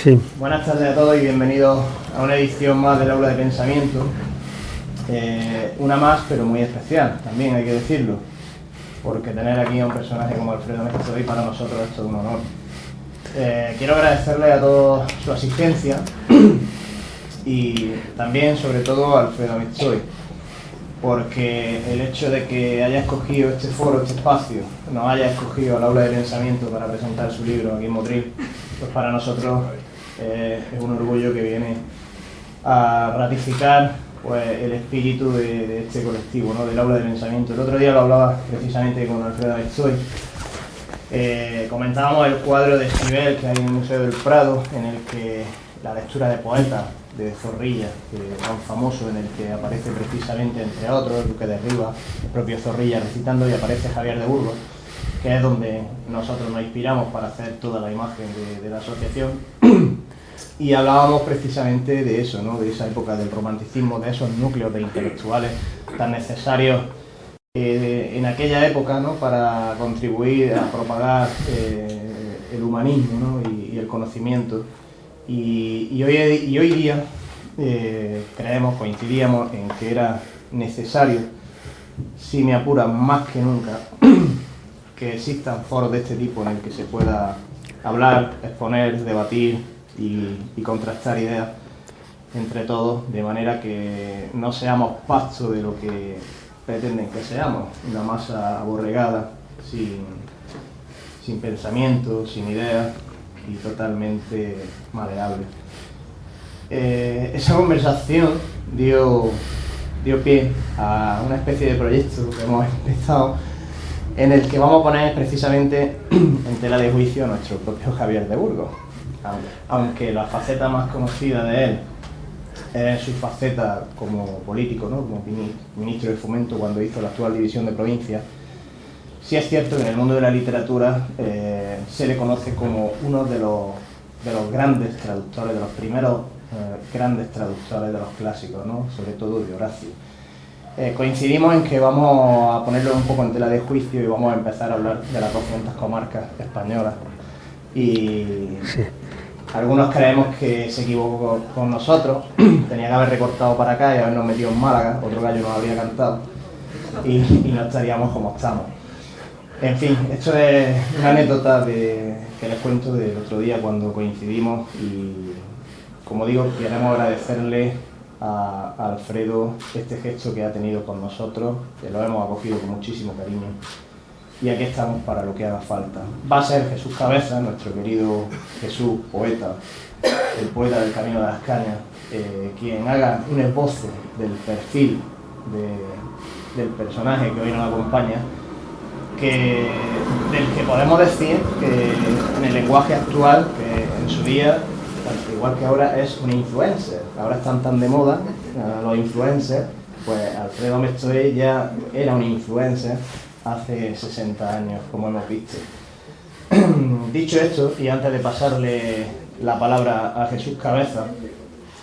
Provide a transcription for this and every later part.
Sí. Buenas tardes a todos y bienvenidos a una edición más del Aula de Pensamiento. Una más, pero muy especial, también hay que decirlo, porque tener aquí a un personaje como Alfredo Mestoy para nosotros es todo un honor. Quiero agradecerle a todos su asistencia y también, sobre todo, a Alfredo Mestoy, porque el hecho de que haya escogido este foro, este espacio, nos haya escogido al Aula de Pensamiento para presentar su libro aquí en Motril, pues para nosotros es un orgullo que viene a ratificar pues, el espíritu de este colectivo, ¿no? Del Aula de Pensamiento. El otro día lo hablaba precisamente con Alfredo Mestoy. Comentábamos el cuadro de Esquivel que hay en el Museo del Prado, en el que la lectura de poetas de Zorrilla, tan famoso, en el que aparece precisamente, entre otros, el Duque de Rivas, el propio Zorrilla recitando, y aparece Javier de Burgos, que es donde nosotros nos inspiramos para hacer toda la imagen de la asociación. Y hablábamos precisamente de eso, ¿no? De esa época del romanticismo, de esos núcleos de intelectuales tan necesarios en aquella época, ¿no? Para contribuir a propagar el humanismo, ¿no? y el conocimiento. Y hoy día coincidíamos en que era necesario, si me apuran más que nunca, que existan foros de este tipo en el que se pueda hablar, exponer, debatir y contrastar ideas entre todos, de manera que no seamos pasto de lo que pretenden que seamos, una masa aborregada, sin pensamiento, sin ideas y totalmente maleable. Esa conversación dio pie a una especie de proyecto que hemos empezado, en el que vamos a poner precisamente en tela de juicio a nuestro propio Javier de Burgos. Aunque la faceta más conocida de él es su faceta como político, ¿no? Como ministro de Fomento cuando hizo la actual división de provincias, sí es cierto que en el mundo de la literatura se le conoce como uno de los grandes traductores, de los primeros grandes traductores de los clásicos, ¿no? Sobre todo de Horacio. Coincidimos en que vamos a ponerlo un poco en tela de juicio y vamos a empezar a hablar de las 200 comarcas españolas. Y sí, algunos creemos que se equivocó con nosotros, tenía que haber recortado para acá y habernos metido en Málaga, otro gallo nos habría cantado y no estaríamos como estamos. En fin, esto es una anécdota que les cuento del otro día cuando coincidimos y, como digo, queremos agradecerle a Alfredo este gesto que ha tenido con nosotros, que lo hemos acogido con muchísimo cariño y aquí estamos para lo que haga falta. Va a ser Jesús Cabezas, nuestro querido Jesús, poeta, el poeta del Camino de las Cañas, quien haga un esbozo del perfil del personaje que hoy nos acompaña, del que podemos decir que en el lenguaje actual, que en su día, igual que ahora, es un influencer. Ahora están tan de moda los influencers, pues Alfredo Mestoy ya era un influencer hace 60 años, como hemos visto. Dicho esto, y antes de pasarle la palabra a Jesús Cabezas,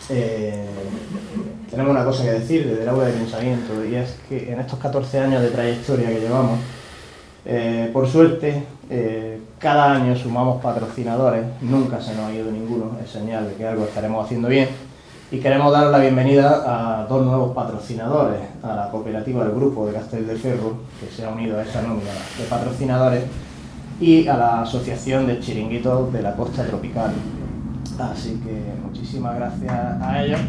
tenemos una cosa que decir desde el Aula de Pensamiento, y es que en estos 14 años de trayectoria que llevamos, por suerte, cada año sumamos patrocinadores, nunca se nos ha ido ninguno, es señal de que algo estaremos haciendo bien, y queremos dar la bienvenida a dos nuevos patrocinadores, a la cooperativa del Grupo de Castelldefels, que se ha unido a esa nómina de patrocinadores, y a la Asociación de Chiringuitos de la Costa Tropical. Así que muchísimas gracias a ellos.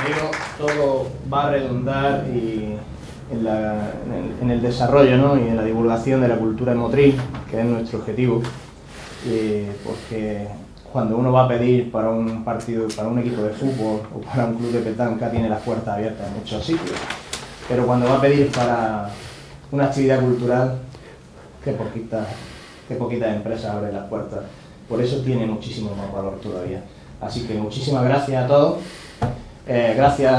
Digo, todo va a redundar en el desarrollo, ¿no? Y en la divulgación de la cultura en Motril, que es nuestro objetivo, porque cuando uno va a pedir para un partido, para un equipo de fútbol o para un club de petanca, tiene las puertas abiertas en muchos sitios, pero cuando va a pedir para una actividad cultural, qué poquitas empresas abren las puertas. Por eso tiene muchísimo más valor todavía. Así que muchísimas gracias a todos. Gracias,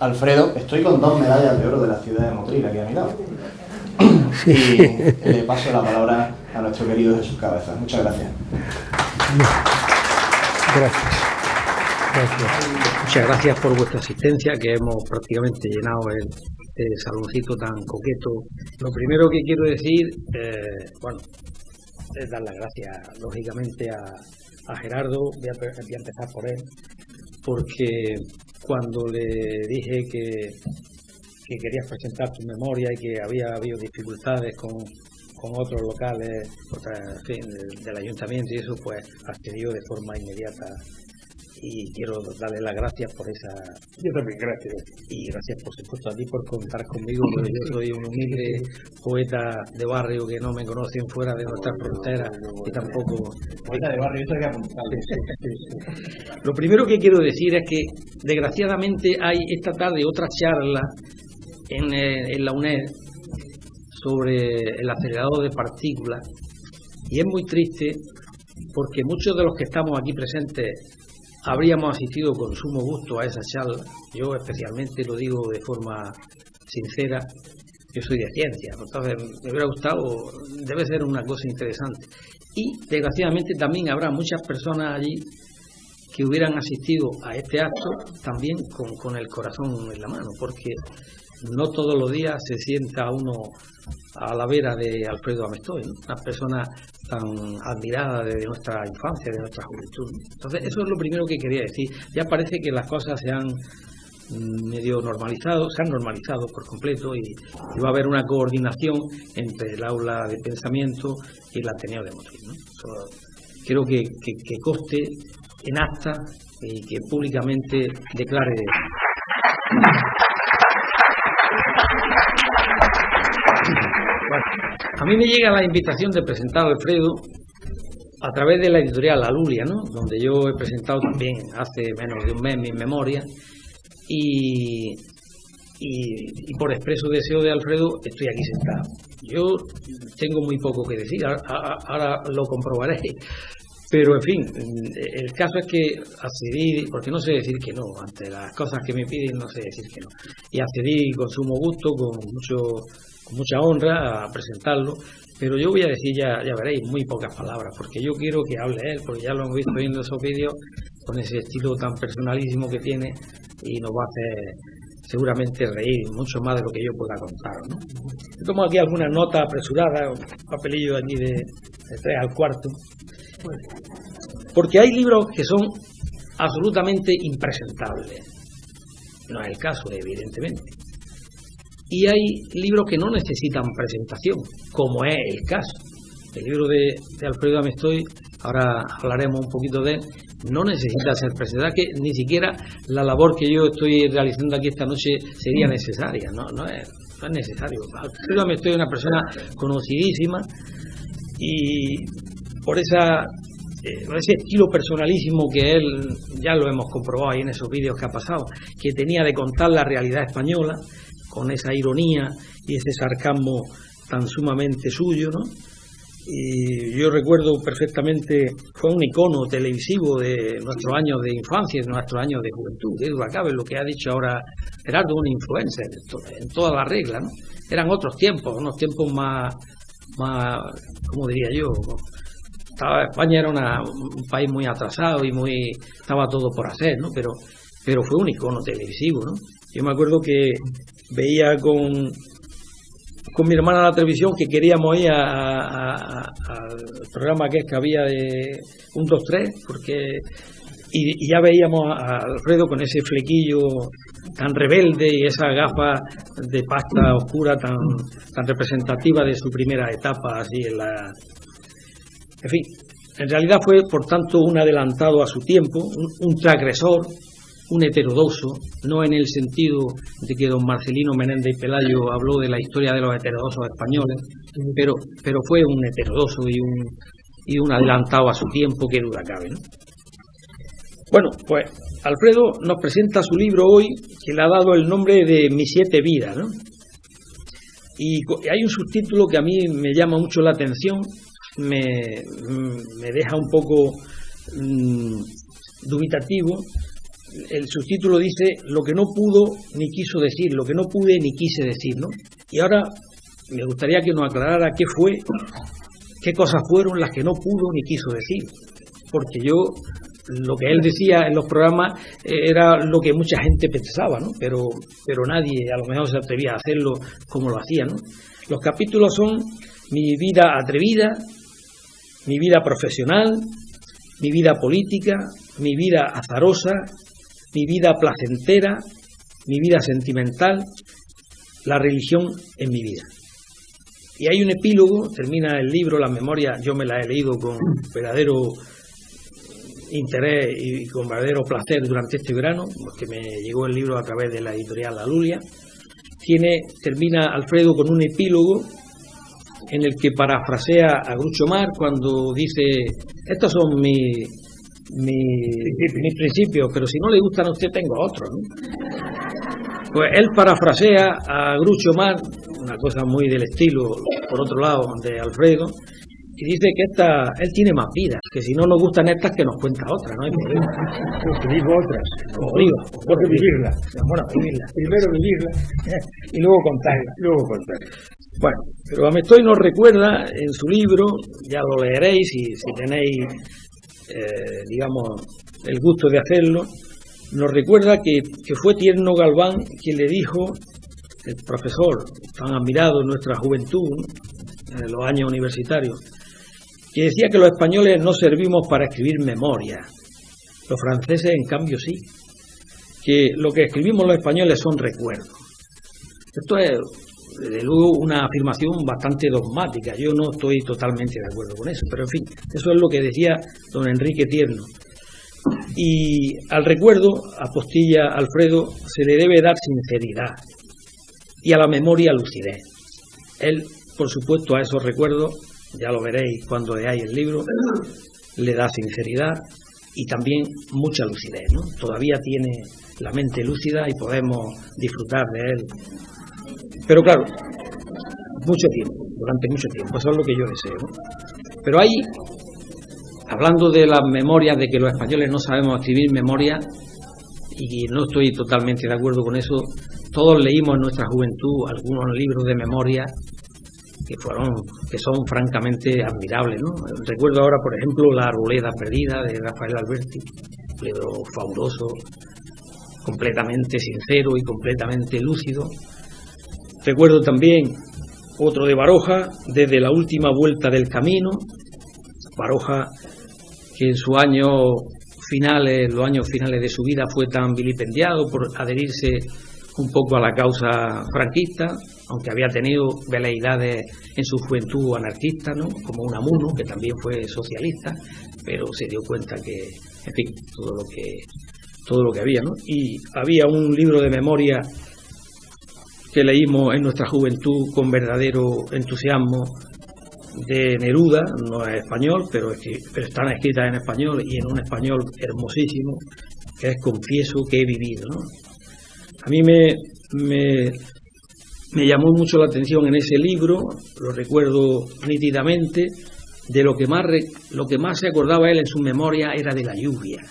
Alfredo. Estoy con 2 medallas de oro de la ciudad de Motril aquí a mi lado. Y le paso la palabra a nuestro querido Jesús Cabezas. Muchas gracias. Gracias. Muchas gracias por vuestra asistencia, que hemos prácticamente llenado este saloncito tan coqueto. Lo primero que quiero decir, bueno, es dar las gracias, lógicamente, a Gerardo. Voy a empezar por él, porque cuando le dije que querías presentar tu memoria y que había habido dificultades con otros locales, en fin, del ayuntamiento y eso, pues accedió de forma inmediata. Y quiero darle las gracias por esa... Yo también, gracias. Y gracias, por supuesto, a ti por contar conmigo, porque yo soy un humilde poeta de barrio que no me conocen fuera de nuestras fronteras y tampoco... Poeta de barrio, eso hay que apuntarlo. Lo primero que quiero decir es que, desgraciadamente, hay esta tarde otra charla en la UNED sobre el acelerador de partículas, y es muy triste porque muchos de los que estamos aquí presentes habríamos asistido con sumo gusto a esa charla. Yo especialmente lo digo de forma sincera, yo soy de ciencia, entonces me hubiera gustado, debe ser una cosa interesante. Y desgraciadamente también habrá muchas personas allí que hubieran asistido a este acto también con el corazón en la mano, porque no todos los días se sienta uno a la vera de Alfredo Amestoy, ¿no? Una persona tan admirada desde nuestra infancia, de nuestra juventud, ¿no? Entonces, eso es lo primero que quería decir. Ya parece que las cosas se han medio normalizado, se han normalizado por completo y va a haber una coordinación entre el aula de pensamiento y el Ateneo de Motril, ¿no? Quiero que conste en acta y que públicamente declare. Bueno, a mí me llega la invitación de presentar a Alfredo a través de la editorial La Lulia, ¿no? Donde yo he presentado también hace menos de un mes mis memorias y por expreso deseo de Alfredo estoy aquí sentado. Yo tengo muy poco que decir, ahora lo comprobaré, pero en fin, el caso es que accedí, porque no sé decir que no, ante las cosas que me piden no sé decir que no, y accedí con sumo gusto, con mucha honra a presentarlo, pero yo voy a decir, ya veréis, muy pocas palabras, porque yo quiero que hable él, porque ya lo hemos visto viendo esos vídeos, con ese estilo tan personalísimo que tiene, y nos va a hacer seguramente reír mucho más de lo que yo pueda contar, ¿no? Tomo aquí algunas notas apresuradas, un papelillo aquí de 3 al cuarto, porque hay libros que son absolutamente impresentables, no es el caso, evidentemente, y hay libros que no necesitan presentación, como es el caso. El libro de Alfredo Amestoy, ahora hablaremos un poquito de él, no necesita ser presentado, que ni siquiera la labor que yo estoy realizando aquí esta noche sería necesaria, no es necesario. Alfredo Amestoy es una persona conocidísima y por ese estilo personalísimo que él, ya lo hemos comprobado ahí en esos vídeos que ha pasado, que tenía de contar la realidad española, con esa ironía y ese sarcasmo tan sumamente suyo, ¿no? Y yo recuerdo perfectamente, fue un icono televisivo de nuestros años de infancia, de nuestros años de juventud. Qué duda cabe lo que ha dicho ahora Gerardo, un influencer en toda la regla, ¿no? Eran otros tiempos, unos tiempos más, ¿cómo diría yo? España era un país muy atrasado y estaba todo por hacer, ¿no? Pero fue un icono televisivo, ¿no? Yo me acuerdo que veía con mi hermana a la televisión que queríamos ir al programa que había de 1, 2, 3, porque y ya veíamos a Alfredo con ese flequillo tan rebelde y esa gafa de pasta oscura tan representativa de su primera etapa así en fin, en realidad fue por tanto un adelantado a su tiempo, un transgresor, un heterodoxo, no en el sentido de que don Marcelino Menéndez y Pelayo habló de la historia de los heterodoxos españoles, pero fue un heterodoxo y un adelantado a su tiempo, que duda cabe, ¿no? Bueno, pues Alfredo nos presenta su libro hoy, que le ha dado el nombre de Mis 7 vidas, ¿no? Y hay un subtítulo que a mí me llama mucho la atención, me deja un poco dubitativo. El subtítulo dice lo que no pudo ni quiso decir, lo que no pude ni quise decir, ¿no? Y ahora me gustaría que nos aclarara qué cosas fueron las que no pudo ni quiso decir, porque yo lo que él decía en los programas era lo que mucha gente pensaba, ¿no? Pero nadie a lo mejor se atrevía a hacerlo como lo hacía, ¿no? Los capítulos son mi vida atrevida, mi vida profesional, mi vida política, mi vida azarosa, mi vida placentera, mi vida sentimental, la religión en mi vida. Y hay un epílogo, termina el libro, las memorias, yo me las he leído con verdadero interés y con verdadero placer durante este verano, porque me llegó el libro a través de la editorial La Lulia. Termina Alfredo con un epílogo en el que parafrasea a Groucho Marx cuando dice: estos son mis principios, pero si no le gustan a usted tengo otros, ¿no? Pues él parafrasea a Groucho Marx, una cosa muy del estilo, por otro lado, de Alfredo, y dice que él tiene más vidas, que si no nos gustan estas, que nos cuenta otras, no hay problema. Que digo otras, porque vivirlas. Bueno, vivirlas. Primero vivirlas y luego contarlas. Luego contarlas. Bueno, pero Amestoy nos recuerda en su libro, ya lo leeréis si tenéis, digamos, el gusto de hacerlo, nos recuerda que fue Tierno Galván quien le dijo, el profesor tan admirado en nuestra juventud, ¿no?, en los años universitarios, que decía que los españoles no servimos para escribir memoria, los franceses en cambio sí, que lo que escribimos los españoles son recuerdos. Esto es, desde luego, una afirmación bastante dogmática, yo no estoy totalmente de acuerdo con eso, pero en fin, eso es lo que decía don Enrique Tierno. Y al recuerdo, apostilla Alfredo, se le debe dar sinceridad y a la memoria lucidez. Él, por supuesto, a esos recuerdos, ya lo veréis cuando leáis el libro, le da sinceridad y también mucha lucidez, ¿no? Todavía tiene la mente lúcida y podemos disfrutar de él. Pero claro, mucho tiempo, durante mucho tiempo, eso es lo que yo deseo, ¿no? Pero hay, hablando de las memorias, de que los españoles no sabemos escribir memoria, y no estoy totalmente de acuerdo con eso, todos leímos en nuestra juventud algunos libros de memoria que son francamente admirables, ¿no? Recuerdo ahora, por ejemplo, La Arboleda Perdida de Rafael Alberti, un libro fabuloso, completamente sincero y completamente lúcido. Recuerdo también otro de Baroja, Desde la última vuelta del camino. Baroja, que en sus años finales, los años finales de su vida, fue tan vilipendiado por adherirse un poco a la causa franquista, aunque había tenido veleidades en su juventud anarquista, ¿no?, como Unamuno, que también fue socialista, pero se dio cuenta que, en fin, todo lo que había, ¿no? Y había un libro de memoria que leímos en nuestra juventud con verdadero entusiasmo, de Neruda, no es español, pero están escritas en español y en un español hermosísimo, que es Confieso que he vivido, ¿no? A mí me llamó mucho la atención en ese libro, lo recuerdo nítidamente, de lo que más se acordaba él en su memoria era de la lluvia.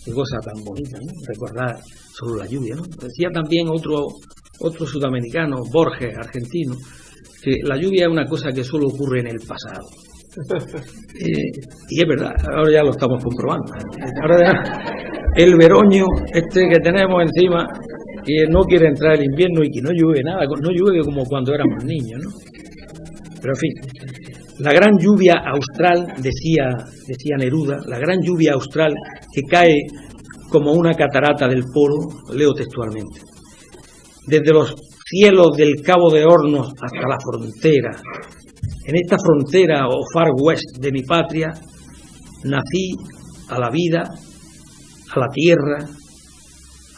Qué cosa tan bonita, ¿no?, recordar solo la lluvia, ¿no? Decía también otro sudamericano, Borges, argentino, que la lluvia es una cosa que solo ocurre en el pasado. Y es verdad, ahora ya lo estamos comprobando. Ahora ya el veroño que tenemos encima, que no quiere entrar el invierno y que no llueve nada, no llueve como cuando éramos niños, ¿no? Pero en fin, la gran lluvia austral, decía Neruda, la gran lluvia austral que cae como una catarata del polo, leo textualmente: desde los cielos del Cabo de Hornos hasta la frontera, en esta frontera o far west de mi patria, nací a la vida, a la tierra,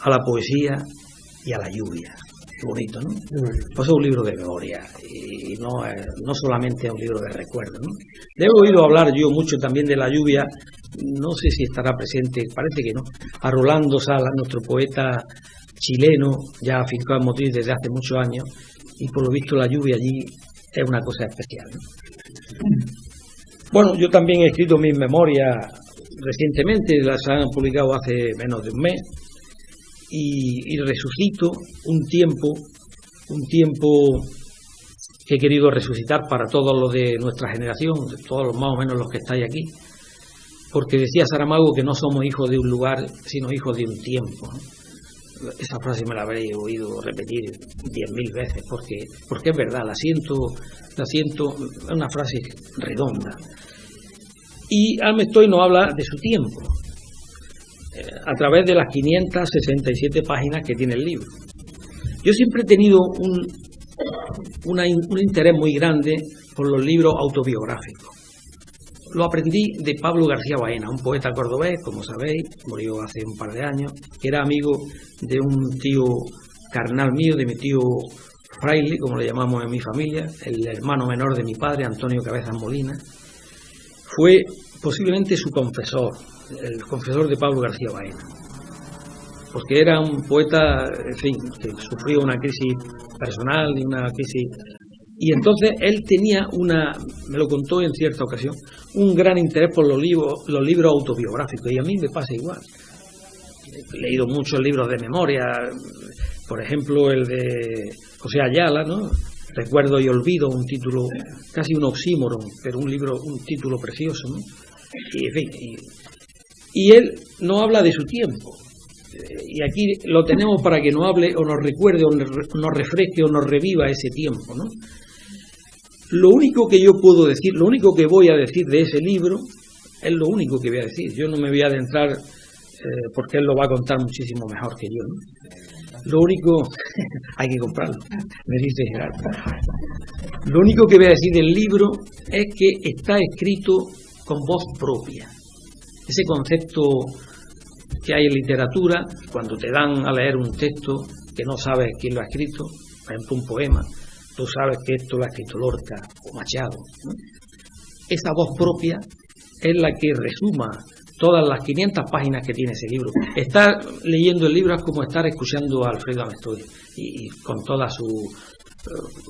a la poesía y a la lluvia. Qué bonito, ¿no? Pues es un libro de memoria y no solamente es un libro de recuerdo, ¿no? Le he oído hablar yo mucho también de la lluvia, no sé si estará presente, parece que no, a Rolando Salas, nuestro poeta chileno, ya afincado en Motril desde hace muchos años, y por lo visto la lluvia allí es una cosa especial, ¿no? Bueno, yo también he escrito mis memorias recientemente, las han publicado hace menos de un mes, y resucito un tiempo que he querido resucitar para todos los de nuestra generación, de todos los más o menos los que estáis aquí, porque decía Saramago que no somos hijos de un lugar, sino hijos de un tiempo, ¿no? Esa frase me la habréis oído repetir 10.000 veces, porque es verdad, la siento, es una frase redonda. Y Almestoy nos habla de su tiempo, a través de las 567 páginas que tiene el libro. Yo siempre he tenido un interés muy grande por los libros autobiográficos. Lo aprendí de Pablo García Baena, un poeta cordobés, como sabéis, murió hace un par de años, que era amigo de un tío carnal mío, de mi tío Fraile, como le llamamos en mi familia, el hermano menor de mi padre, Antonio Cabezas Molina. Fue posiblemente su confesor, el confesor de Pablo García Baena, porque era un poeta, en fin, que sufrió una crisis personal y una crisis. Y entonces él tenía me lo contó en cierta ocasión, un gran interés por los libros autobiográficos, y a mí me pasa igual. He leído muchos libros de memoria, por ejemplo el de José Ayala, ¿no? Recuerdo y olvido, un título casi un oxímoron, pero un título precioso, ¿no? Y, en fin, y él no habla de su tiempo. Y aquí lo tenemos para que nos hable o nos recuerde o nos refresque o nos reviva ese tiempo, ¿no? Lo único que yo puedo decir, lo único que voy a decir de ese libro es lo único que voy a decir. Yo no me voy a adentrar porque él lo va a contar muchísimo mejor que yo, ¿no? Lo único, hay que comprarlo, me dice Gerardo. Lo único que voy a decir del libro es que está escrito con voz propia. Ese concepto que hay en literatura, cuando te dan a leer un texto que no sabes quién lo ha escrito, por ejemplo un poema, tú sabes que esto lo ha escrito Lorca o Machado, ¿no? Esa voz propia es la que resuma todas las 500 páginas que tiene ese libro. Estar leyendo el libro es como estar escuchando a Alfredo Amestoy, y con toda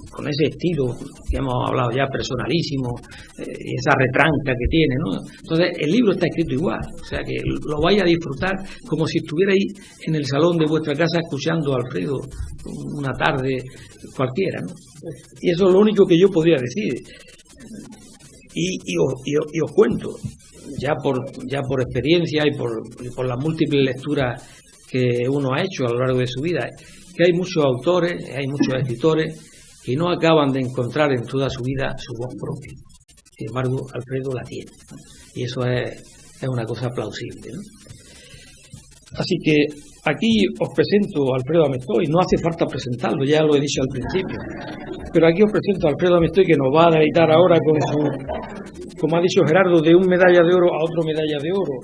con ese estilo que hemos hablado ya, personalísimo, y esa retranca que tiene, ¿no? Entonces el libro está escrito igual, o sea que lo vais a disfrutar como si estuvierais en el salón de vuestra casa escuchando a Alfredo una tarde cualquiera, ¿no? Y eso es lo único que yo podría decir. Y os cuento, ya por experiencia y por las múltiples lecturas que uno ha hecho a lo largo de su vida, que hay muchos autores, hay muchos escritores que no acaban de encontrar en toda su vida su voz propia. Sin embargo, Alfredo la tiene, ¿no? Y eso es una cosa plausible, ¿no? Así que aquí os presento a Alfredo Amestoy. No hace falta presentarlo, ya lo he dicho al principio, pero aquí os presento a Alfredo Amestoy, que nos va a deleitar ahora con su, como ha dicho Gerardo, de un medalla de oro a otro medalla de oro.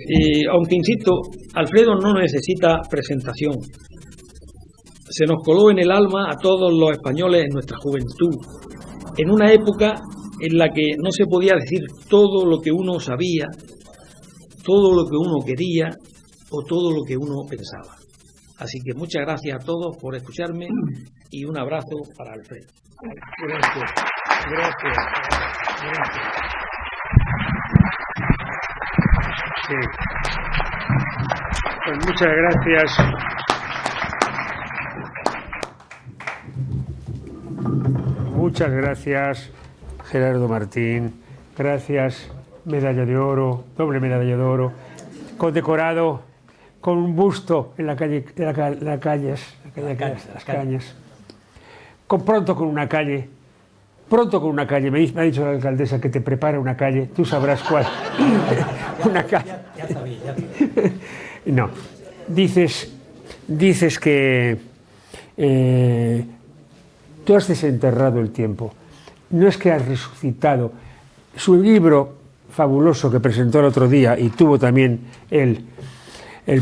Y aunque insisto, Alfredo no necesita presentación. Se nos coló en el alma a todos los españoles en nuestra juventud, en una época en la que no se podía decir todo lo que uno sabía, todo lo que uno quería o todo lo que uno pensaba. Así que muchas gracias a todos por escucharme y un abrazo para Alfredo. Gracias. Sí. Pues muchas gracias. Muchas gracias, Gerardo Martín. Gracias, medalla de oro, doble medalla de oro, condecorado con un busto en la calle, las Cañas. Pronto con una calle. Me ha dicho la alcaldesa que te prepara una calle. Tú sabrás cuál. Una calle. Ya sabía. No. Dices que tú has desenterrado el tiempo. No es que has resucitado. Su libro fabuloso que presentó el otro día, y tuvo también el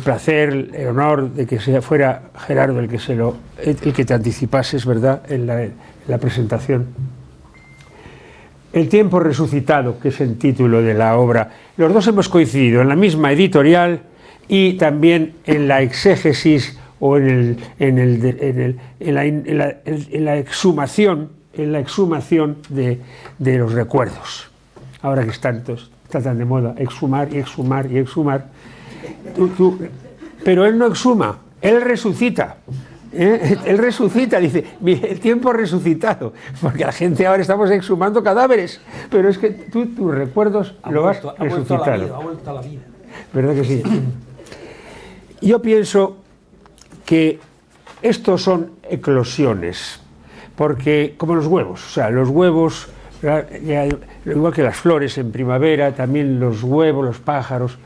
placer, el honor de que fuera Gerardo el que te anticipases, ¿verdad?, en la presentación. El tiempo resucitado, que es el título de la obra. Los dos hemos coincidido en la misma editorial y también en la exégesis o en la exhumación de los recuerdos. Ahora que está tan de moda exhumar y exhumar y exhumar. Pero él no exhuma, él resucita. Él resucita, dice, el tiempo ha resucitado, porque la gente ahora estamos exhumando cadáveres, pero es que tú tus recuerdos lo has resucitado. Ha vuelto a la vida. ¿Verdad que sí? Yo pienso que estos son eclosiones, porque como los huevos, o sea, los huevos, igual que las flores en primavera, también los huevos, los pájaros,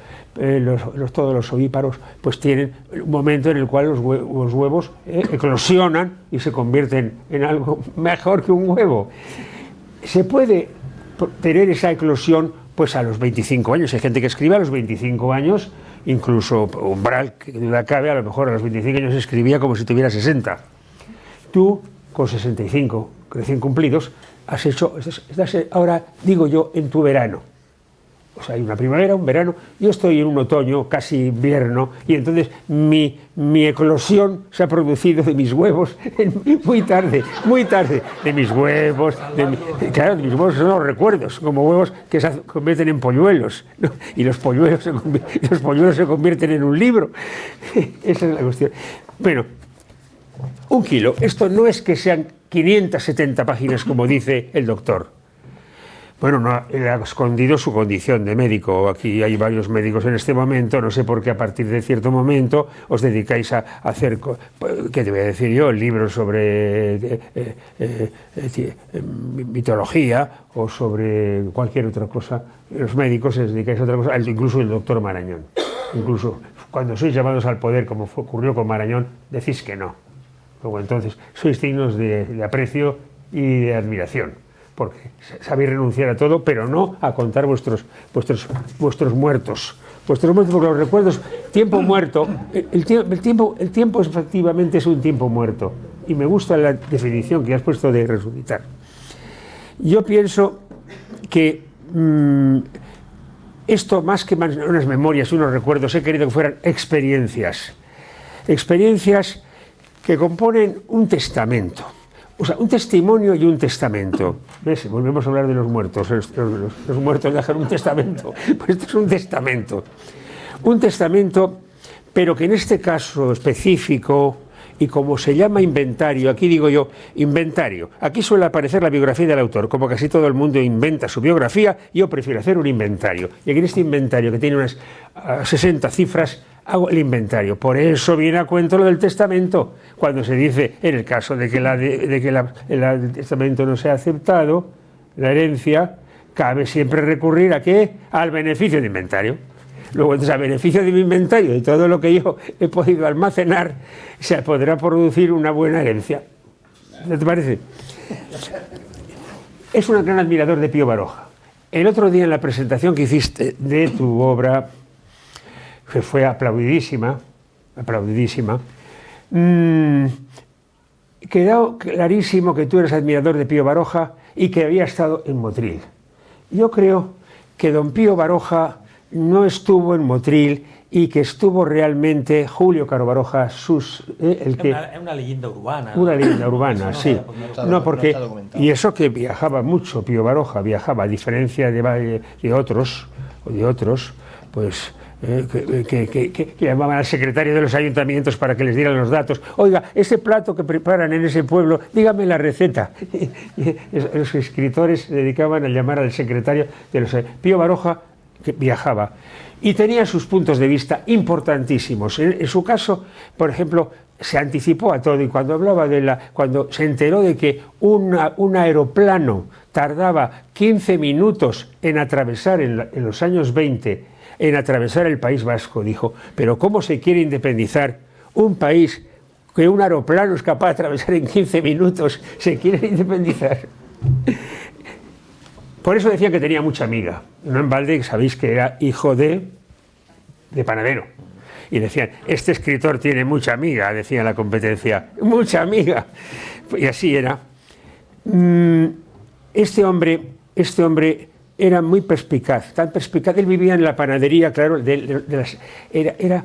todos los ovíparos, pues tienen un momento en el cual los huevos eclosionan y se convierten en algo mejor que un huevo. Se puede tener esa eclosión pues a los 25 años. Hay gente que escribe a los 25 años, incluso Umbral, que duda cabe, a lo mejor a los 25 años escribía como si tuviera 60. Tú, con 65 recién cumplidos, has hecho, estás ahora, digo yo, en tu verano. O sea, hay una primavera, un verano, yo estoy en un otoño, casi invierno, y entonces mi eclosión se ha producido de mis huevos muy tarde, de mis huevos, claro, de mis huevos son los recuerdos, como huevos que se convierten en polluelos, ¿no? Y los polluelos se convierten en un libro. Esa es la cuestión. Bueno, 1 kilo, esto no es que sean 570 páginas como dice el doctor. Bueno, no, él ha escondido su condición de médico. Aquí hay varios médicos en este momento. No sé por qué a partir de cierto momento os dedicáis a hacer, ¿qué te voy a decir yo? Libros sobre mitología o sobre cualquier otra cosa. Los médicos se dedicáis a otra cosa, incluso el doctor Marañón. Incluso cuando sois llamados al poder, como ocurrió con Marañón, decís que no. Luego entonces sois dignos de aprecio y de admiración, porque sabéis renunciar a todo, pero no a contar vuestros muertos. Vuestros muertos, porque los recuerdos, tiempo muerto, el tiempo efectivamente es un tiempo muerto. Y me gusta la definición que has puesto de resucitar. Yo pienso que esto, más que unas memorias, unos recuerdos, he querido que fueran experiencias. Experiencias que componen un testamento. O sea, un testimonio y un testamento. ¿Ves? Volvemos a hablar de los muertos. Los muertos dejan un testamento. Pues esto es un testamento. Un testamento, pero que en este caso específico, y como se llama inventario, aquí digo yo, inventario. Aquí suele aparecer la biografía del autor. Como casi todo el mundo inventa su biografía, yo prefiero hacer un inventario. Y aquí en este inventario, que tiene unas 60 cifras, hago el inventario. Por eso viene a cuento lo del testamento. Cuando se dice, en el caso de que el testamento no sea aceptado, la herencia, cabe siempre recurrir ¿a qué? Al beneficio de inventario. Luego, entonces, a beneficio de mi inventario, de todo lo que yo he podido almacenar, se podrá producir una buena herencia. ¿No te parece? Es un gran admirador de Pío Baroja. El otro día, en la presentación que hiciste de tu obra, que fue aplaudidísima, quedó clarísimo que tú eres admirador de Pío Baroja y que había estado en Motril. Yo creo que don Pío Baroja no estuvo en Motril y que estuvo realmente Julio Caro Baroja, es una leyenda urbana. Una leyenda urbana, sí. No, porque, y eso que viajaba mucho, Pío Baroja viajaba, a diferencia de otros, pues que llamaban al secretario de los ayuntamientos para que les dieran los datos. Oiga, ese plato que preparan en ese pueblo, dígame la receta. Los escritores se dedicaban a llamar al secretario de los... Pío Baroja que viajaba y tenía sus puntos de vista importantísimos. En su caso, por ejemplo, se anticipó a todo, y cuando hablaba cuando se enteró de que un aeroplano tardaba 15 minutos en atravesar en los años 20, en atravesar el País Vasco, dijo, pero ¿cómo se quiere independizar un país que un aeroplano es capaz de atravesar en 15 minutos? Se quiere independizar. Por eso decían que tenía mucha amiga. No en balde, sabéis que era hijo de panadero. Y decían, este escritor tiene mucha amiga, decía la competencia. ¡Mucha amiga! Y así era. Este hombre era muy perspicaz, tan perspicaz. Él vivía en la panadería, claro, era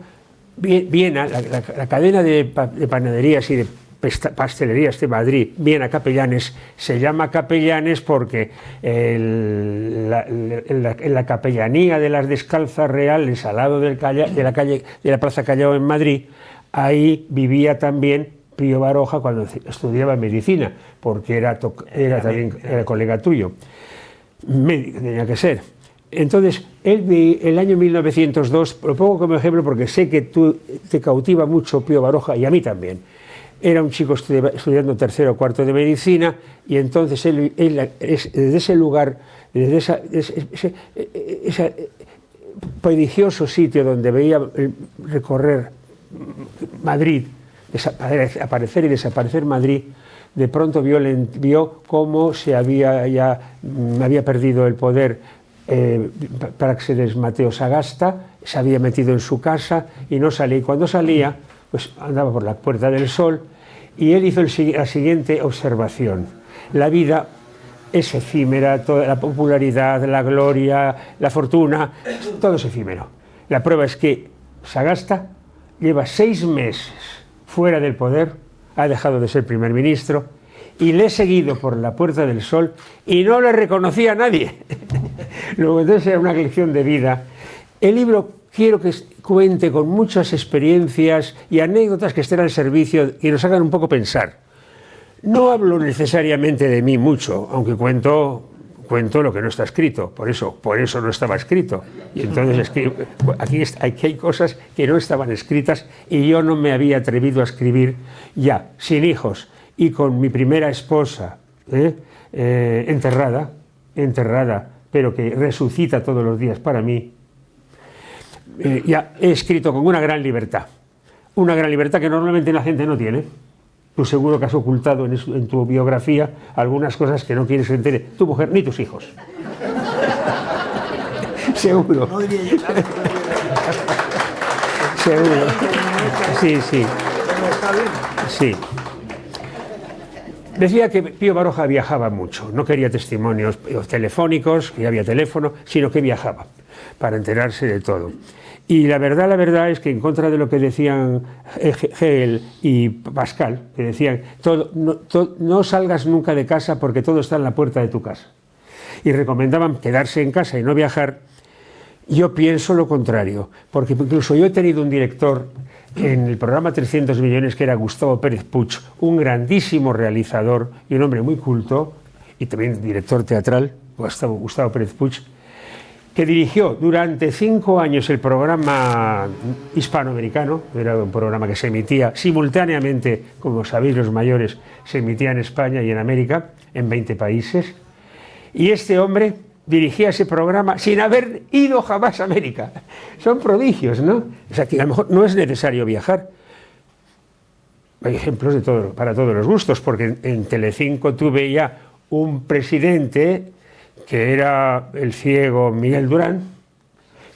Viena, la cadena de panaderías y de pastelerías de Madrid, Viena Capellanes, se llama Capellanes porque en la capellanía de las Descalzas Reales, al lado de la Plaza Callao en Madrid, ahí vivía también Pío Baroja cuando estudiaba medicina, porque era colega tuyo. Médico tenía que ser. Entonces, él, el año 1902, lo pongo como ejemplo porque sé que te cautiva mucho Pío Baroja y a mí también. Era un chico estudiando tercero o cuarto de medicina y entonces él desde ese lugar, desde ese prodigioso sitio donde veía recorrer Madrid, aparecer y desaparecer Madrid, de pronto vio cómo había perdido el poder Práxedes Mateo Sagasta, se había metido en su casa y no salía. Y cuando salía, pues andaba por la Puerta del Sol y él hizo la siguiente observación: la vida es efímera, toda la popularidad, la gloria, la fortuna, todo es efímero. La prueba es que Sagasta lleva 6 meses fuera del poder, ha dejado de ser primer ministro y le he seguido por la Puerta del Sol y no le reconocía a nadie. Luego, entonces era una lección de vida. El libro quiero que cuente con muchas experiencias y anécdotas que estén al servicio y nos hagan un poco pensar. No hablo necesariamente de mí mucho, aunque cuento lo que no está escrito, por eso no estaba escrito. Y entonces aquí hay cosas que no estaban escritas y yo no me había atrevido a escribir ya, sin hijos y con mi primera esposa enterrada, pero que resucita todos los días para mí. Ya he escrito con una gran libertad que normalmente la gente no tiene. Tú seguro que has ocultado en tu biografía algunas cosas que no quieres que se entere tu mujer ni tus hijos. Seguro. No diría yo tanto. Seguro. Sí. Pero está bien. Sí. Decía que Pío Baroja viajaba mucho, no quería testimonios telefónicos, que había teléfono, sino que viajaba para enterarse de todo. Y la verdad es que en contra de lo que decían Hegel y Pascal, que decían no salgas nunca de casa porque todo está en la puerta de tu casa, y recomendaban quedarse en casa y no viajar, yo pienso lo contrario, porque incluso yo he tenido un director en el programa 300 millones que era Gustavo Pérez Puig, un grandísimo realizador y un hombre muy culto, y también director teatral, Gustavo Pérez Puig, que dirigió durante 5 años el programa hispanoamericano. Era un programa que se emitía simultáneamente, como sabéis los mayores, se emitía en España y en América, en 20 países, y este hombre dirigía ese programa sin haber ido jamás a América. Son prodigios, ¿no? O sea, que a lo mejor no es necesario viajar. Hay ejemplos para todos los gustos, porque en Telecinco tuve ya un presidente que era el ciego Miguel Durán,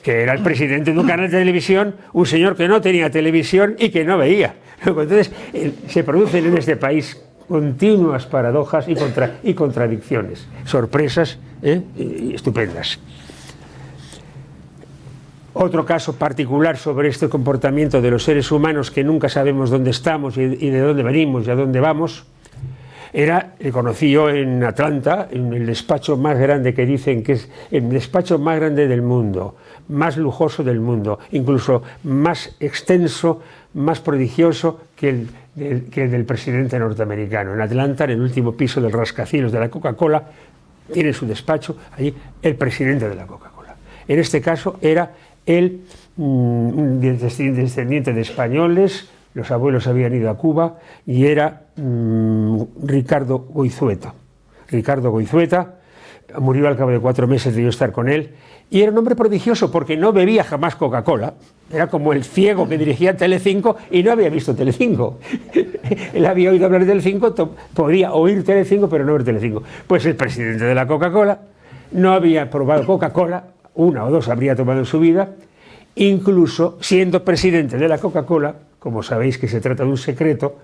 que era el presidente de un canal de televisión, un señor que no tenía televisión y que no veía. Entonces, se producen en este país continuas paradojas y contradicciones, sorpresas y estupendas. Otro caso particular sobre este comportamiento de los seres humanos, que nunca sabemos dónde estamos y de dónde venimos y a dónde vamos, le conocí yo en Atlanta, en el despacho más grande, que dicen que es el despacho más grande del mundo, más lujoso del mundo, incluso más extenso, más prodigioso que el del presidente norteamericano. En Atlanta, en el último piso del rascacielos de la Coca-Cola, tiene su despacho allí el presidente de la Coca-Cola. En este caso era él, un descendiente de españoles, los abuelos habían ido a Cuba, y era Ricardo Goizueta. Ricardo Goizueta murió al cabo de 4 meses de yo estar con él, y era un hombre prodigioso porque no bebía jamás Coca-Cola. Era como el ciego que dirigía Telecinco y no había visto Telecinco. Él había oído hablar de Telecinco, podía oír Telecinco, pero no ver Telecinco. Pues el presidente de la Coca-Cola no había probado Coca-Cola, 1 o 2 habría tomado en su vida, incluso siendo presidente de la Coca-Cola, como sabéis que se trata de un secreto,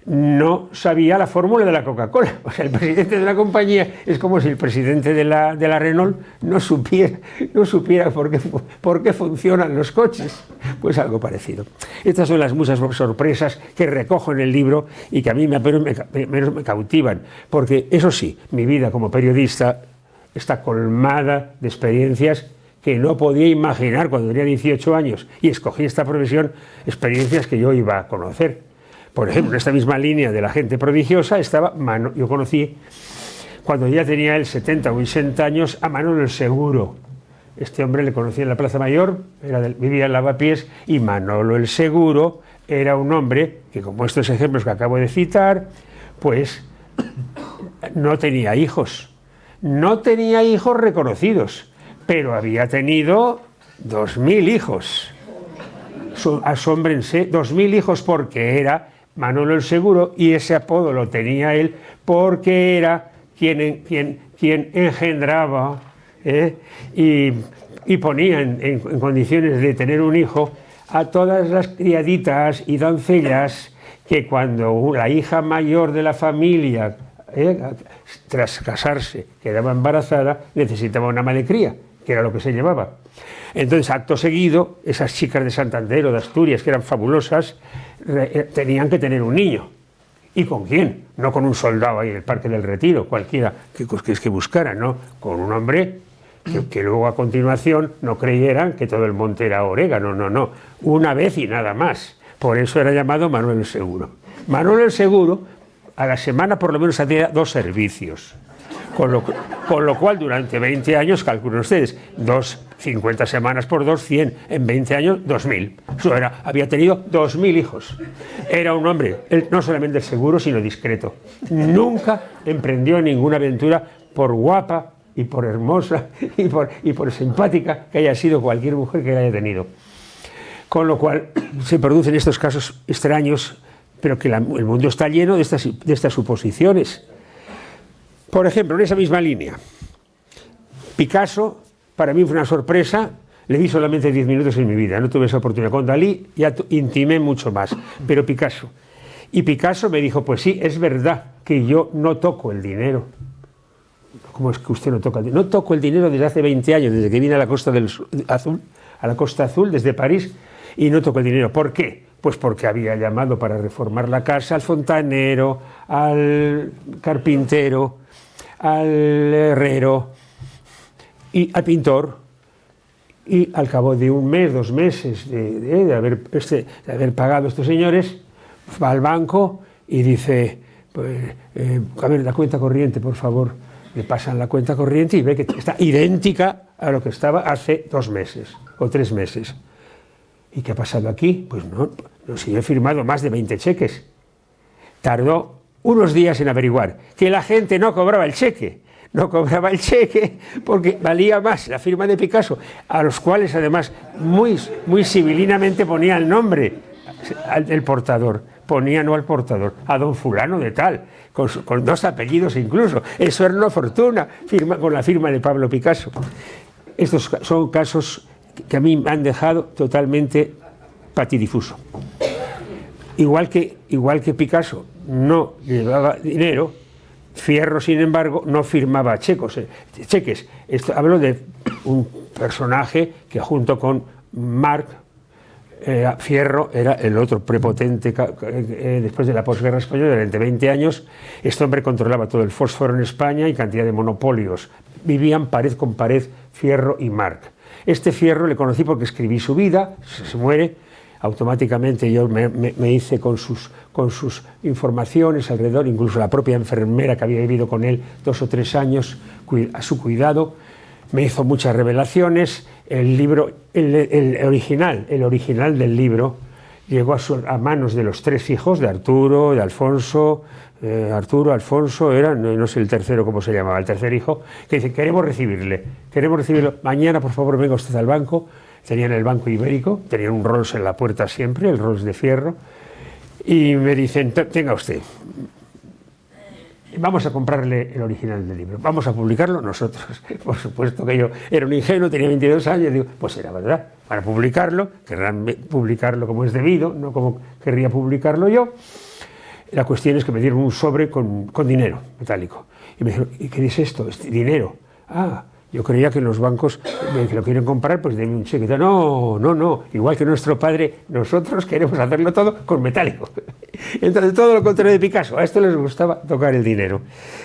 no sabía la fórmula de la Coca-Cola. O sea, el presidente de la compañía es como si el presidente de la Renault no supiera por qué funcionan los coches. Pues algo parecido. Estas son las muchas sorpresas que recojo en el libro y que a mí me cautivan, porque eso sí, mi vida como periodista está colmada de experiencias que no podía imaginar cuando tenía 18 años y escogí esta profesión, experiencias que yo iba a conocer. Por ejemplo, en esta misma línea de la gente prodigiosa estaba yo conocí, cuando ya tenía él 70 o 80 años, a Manolo el Seguro. Este hombre le conocí en la Plaza Mayor, vivía en Lavapiés, y Manolo el Seguro era un hombre que, como estos ejemplos que acabo de citar, pues no tenía hijos. No tenía hijos reconocidos, pero había tenido 2000 hijos. Asómbrense, 2000 hijos, porque era Manolo el Seguro, y ese apodo lo tenía él porque era quien engendraba y ponía en condiciones de tener un hijo a todas las criaditas y doncellas que, cuando la hija mayor de la familia, tras casarse, quedaba embarazada, necesitaba una ama de cría, que era lo que se llevaba. Entonces, acto seguido, esas chicas de Santander o de Asturias, que eran fabulosas, tenían que tener un niño. ¿Y con quién? No con un soldado ahí en el Parque del Retiro, cualquiera que buscara, no, con un hombre que luego, a continuación, no creyeran que todo el monte era orégano, no, una vez y nada más. Por eso era llamado Manuel el Seguro. Manuel el Seguro, a la semana por lo menos hacía 2 servicios, con lo cual durante 20 años, calculen ustedes, 50 semanas por 2, 100, en 20 años, 2000. Eso era, había tenido 2000 hijos. Era un hombre, no solamente seguro, sino discreto. Nunca emprendió ninguna aventura, por guapa y por hermosa y por simpática que haya sido cualquier mujer que la haya tenido. Con lo cual se producen estos casos extraños, pero que el mundo está lleno de estas suposiciones. Por ejemplo, en esa misma línea, Picasso, para mí fue una sorpresa. Le vi solamente 10 minutos en mi vida, no tuve esa oportunidad. Con Dalí ya intimé mucho más, pero Picasso. Y Picasso me dijo, pues sí, es verdad que yo no toco el dinero. ¿Cómo es que usted no toca el dinero? No toco el dinero desde hace 20 años, desde que vine a la Costa Azul, desde París, y no toco el dinero. ¿Por qué? Pues porque había llamado para reformar la casa al fontanero, al carpintero, al herrero y al pintor, y al cabo de 1 mes, 2 meses de haber pagado a estos señores, va al banco y dice, pues, a ver, la cuenta corriente, por favor. Le pasan la cuenta corriente y ve que está idéntica a lo que estaba hace 2 meses o 3 meses. ¿Y qué ha pasado aquí? Pues no, si yo he firmado más de 20 cheques. Tardó unos días en averiguar que la gente no cobraba el cheque. No cobraba el cheque porque valía más la firma de Picasso, a los cuales además muy civilinamente ponía el nombre del portador. Ponía no al portador, a don fulano de tal, con 2 apellidos incluso. Eso era una fortuna, con la firma de Pablo Picasso. Estos son casos que a mí me han dejado totalmente patidifuso. Igual que Picasso no llevaba dinero, Fierro, sin embargo, no firmaba cheques. Hablo de un personaje que, junto con Marc, Fierro era el otro prepotente después de la posguerra española. Durante 20 años este hombre controlaba todo el fósforo en España y cantidad de monopolios. Vivían pared con pared Fierro y Marc. Este Fierro le conocí porque escribí su vida, se muere, automáticamente yo me hice con sus informaciones alrededor, incluso la propia enfermera que había vivido con él 2 o 3 años a su cuidado, me hizo muchas revelaciones. El libro, el original del libro llegó a manos de los 3 hijos, de Arturo, de Alfonso. Alfonso era, no sé el tercero cómo se llamaba, el tercer hijo, que dice, queremos recibirlo, mañana por favor venga usted al banco. Tenían el Banco Ibérico, tenían un Rolls en la puerta siempre, el Rolls de Fierro, y me dicen, tenga usted, vamos a comprarle el original del libro, vamos a publicarlo nosotros. Por supuesto que yo era un ingenuo, tenía 22 años, digo, pues era verdad, para publicarlo, querrán publicarlo como es debido, no como querría publicarlo yo. La cuestión es que me dieron un sobre con dinero metálico, y me dijeron, ¿y qué es esto? ¿Es dinero? Yo creía que los bancos que lo quieren comprar, pues denme un cheque. No, igual que nuestro padre, nosotros queremos hacerlo todo con metálico. Entonces, todo lo contrario de Picasso. A esto les gustaba tocar el dinero.